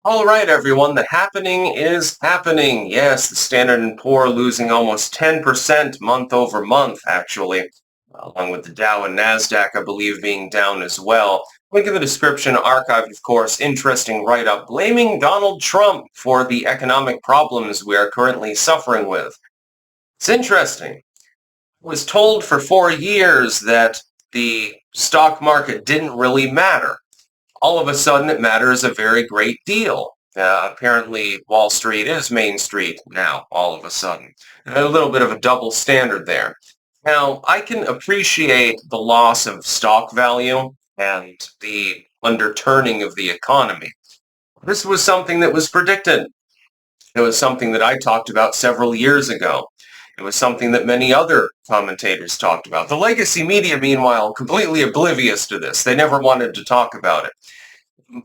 All right, everyone, the happening is happening. Yes, the Standard & Poor losing almost 10% month over month, actually, along with the Dow and NASDAQ, I believe, being down as well. Link in the description, archived, of course, interesting write-up blaming Donald Trump for the economic problems we are currently suffering with. It's interesting. I was told for 4 years that the stock market didn't really matter. All of a sudden it matters a very great deal. Apparently Wall Street is Main Street now, all of a sudden. A little bit of a double standard there. Now, I can appreciate the loss of stock value and the underturning of the economy. This was something that was predicted. It was something that I talked about several years ago. It was something that many other commentators talked about. The legacy media, meanwhile, completely oblivious to this. They never wanted to talk about it.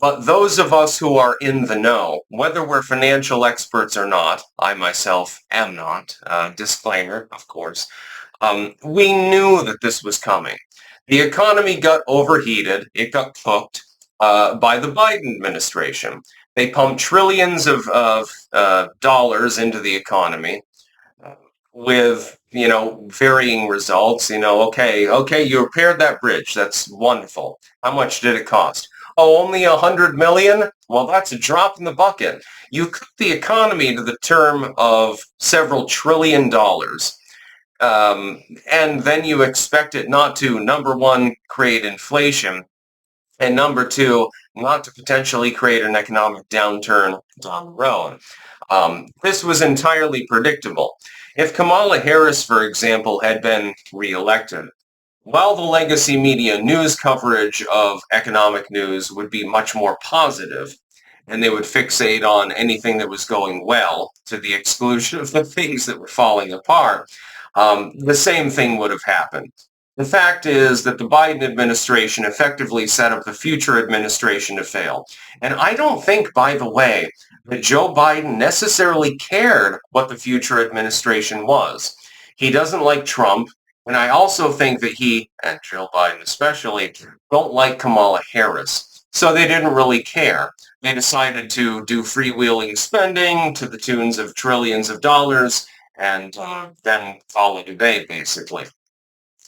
But those of us who are in the know, whether we're financial experts or not, I myself am not, disclaimer, of course, we knew that this was coming. The economy got overheated. It got cooked by the Biden administration. They pumped trillions of dollars into the economy with, varying results. Okay, you repaired that bridge. That's wonderful. How much did it cost? Oh, only 100 million? Well, that's a drop in the bucket. You cut the economy to the term of several trillion dollars. And then you expect it not to, number one, create inflation, and number two, not to potentially create an economic downturn down the road. This was entirely predictable. If Kamala Harris, for example, had been reelected, while the legacy media news coverage of economic news would be much more positive, and they would fixate on anything that was going well to the exclusion of the things that were falling apart, the same thing would have happened. The fact is that the Biden administration effectively set up the future administration to fail. And I don't think, by the way, that Joe Biden necessarily cared what the future administration was. He doesn't like Trump. And I also think that he, and Joe Biden especially, don't like Kamala Harris. So they didn't really care. They decided to do freewheeling spending to the tunes of trillions of dollars and then call it a day, basically.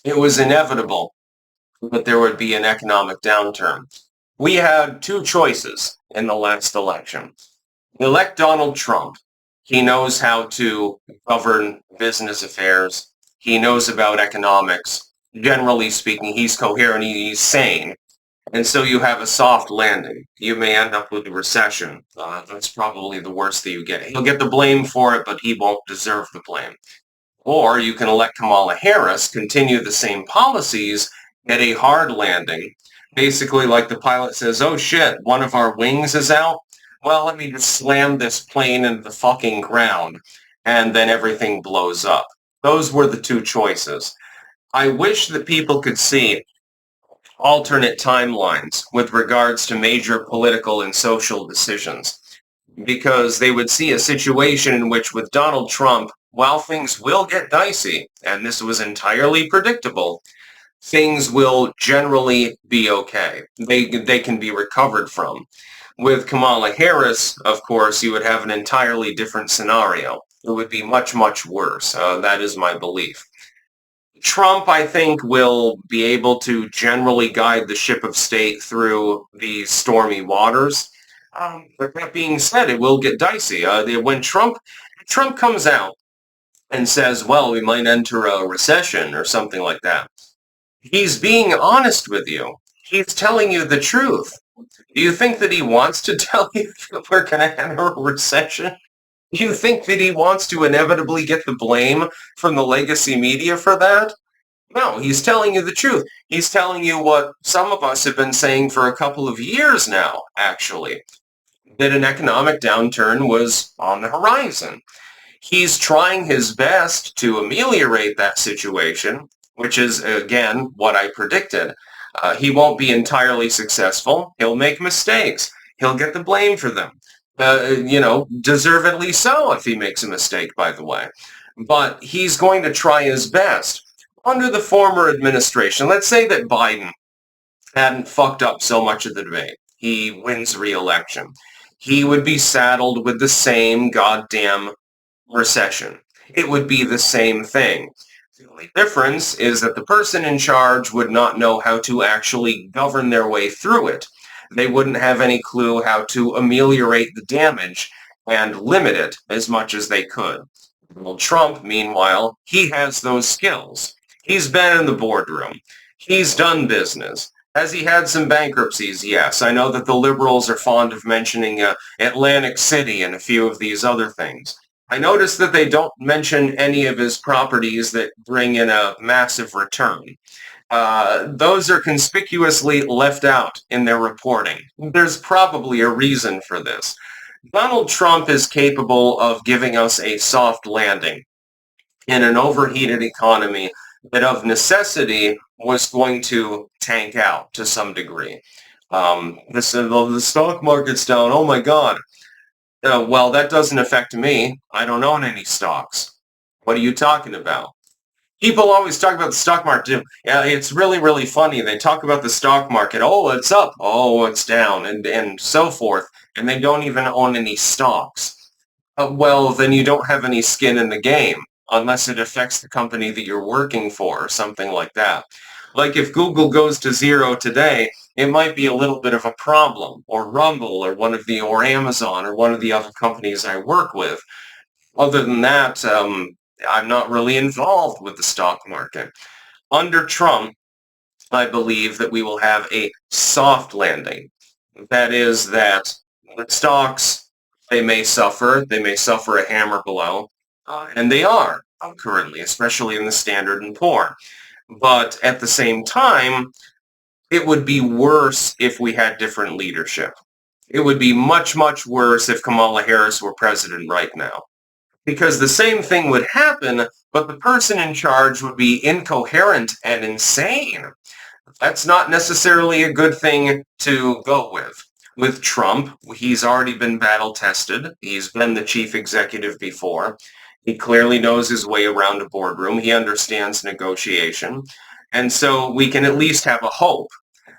It was inevitable that there would be an economic downturn. We had two choices in the last election. Elect Donald Trump. He knows how to govern business affairs. He knows about economics. Generally speaking, he's coherent, he's sane. And so you have a soft landing. You may end up with a recession. That's probably the worst that you get. He'll get the blame for it, but he won't deserve the blame. Or you can elect Kamala Harris, continue the same policies, get a hard landing. Basically, like the pilot says, oh shit, one of our wings is out. Well, let me just slam this plane into the fucking ground. And then everything blows up. Those were the two choices. I wish that people could see alternate timelines with regards to major political and social decisions, because they would see a situation in which with Donald Trump, while things will get dicey, and this was entirely predictable, things will generally be okay. They can be recovered from. With Kamala Harris, of course, you would have an entirely different scenario. It would be much, much worse. That is my belief. Trump, I think, will be able to generally guide the ship of state through these stormy waters. But that being said, it will get dicey. When Trump comes out and says, well, we might enter a recession or something like that, he's being honest with you. He's telling you the truth. Do you think that he wants to tell you that we're going to enter a recession? Do you think that he wants to inevitably get the blame from the legacy media for that? No, he's telling you the truth. He's telling you what some of us have been saying for a couple of years now, actually, that an economic downturn was on the horizon. He's trying his best to ameliorate that situation, which is, again, what I predicted. He won't be entirely successful. He'll make mistakes. He'll get the blame for them. Deservedly so if he makes a mistake, by the way. But he's going to try his best. Under the former administration, let's say that Biden hadn't fucked up so much of the debate. He wins re-election. he would be saddled with the same goddamn recession. It would be the same thing. The only difference is that the person in charge would not know how to actually govern their way through it. They wouldn't have any clue how to ameliorate the damage and limit it as much as they could. Donald Trump, meanwhile, he has those skills. He's been in the boardroom. He's done business. Has he had some bankruptcies? Yes. I know that the liberals are fond of mentioning Atlantic City and a few of these other things. I noticed that they don't mention any of his properties that bring in a massive return. Those are conspicuously left out in their reporting. There's probably a reason for this. Donald Trump is capable of giving us a soft landing in an overheated economy that of necessity was going to tank out to some degree. The stock market's down. Oh my God. Well, that doesn't affect me. I don't own any stocks. What are you talking about? People always talk about the stock market. Yeah, it's really, really funny. They talk about the stock market. Oh, it's up. Oh, it's down, and so forth. And they don't even own any stocks. Well, then you don't have any skin in the game unless it affects the company that you're working for or something like that. Like if Google goes to zero today, it might be a little bit of a problem, or Rumble, or Amazon, or one of the other companies I work with. Other than that, I'm not really involved with the stock market. Under Trump, I believe that we will have a soft landing. That is that the stocks, they may suffer a hammer blow, and they are currently, especially in the Standard and Poor. But at the same time, it would be worse if we had different leadership. It would be much, much worse if Kamala Harris were president right now. Because the same thing would happen, but the person in charge would be incoherent and insane. That's not necessarily a good thing to go with. With Trump, he's already been battle tested. He's been the chief executive before. He clearly knows his way around a boardroom. He understands negotiation. And so we can at least have a hope.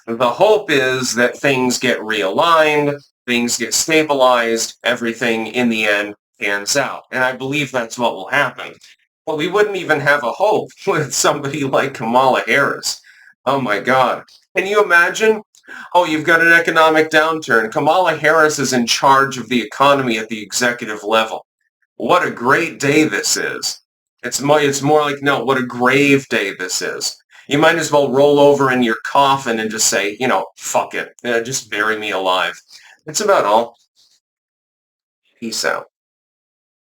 The hope is that things get realigned, things get stabilized, everything in the end pans out. And I believe that's what will happen. But we wouldn't even have a hope with somebody like Kamala Harris. Oh my God. Can you imagine? Oh, you've got an economic downturn. Kamala Harris is in charge of the economy at the executive level. What a great day this is. It's more like, no, what a grave day this is. You might as well roll over in your coffin and just say, fuck it. Just bury me alive. That's about all. Peace out.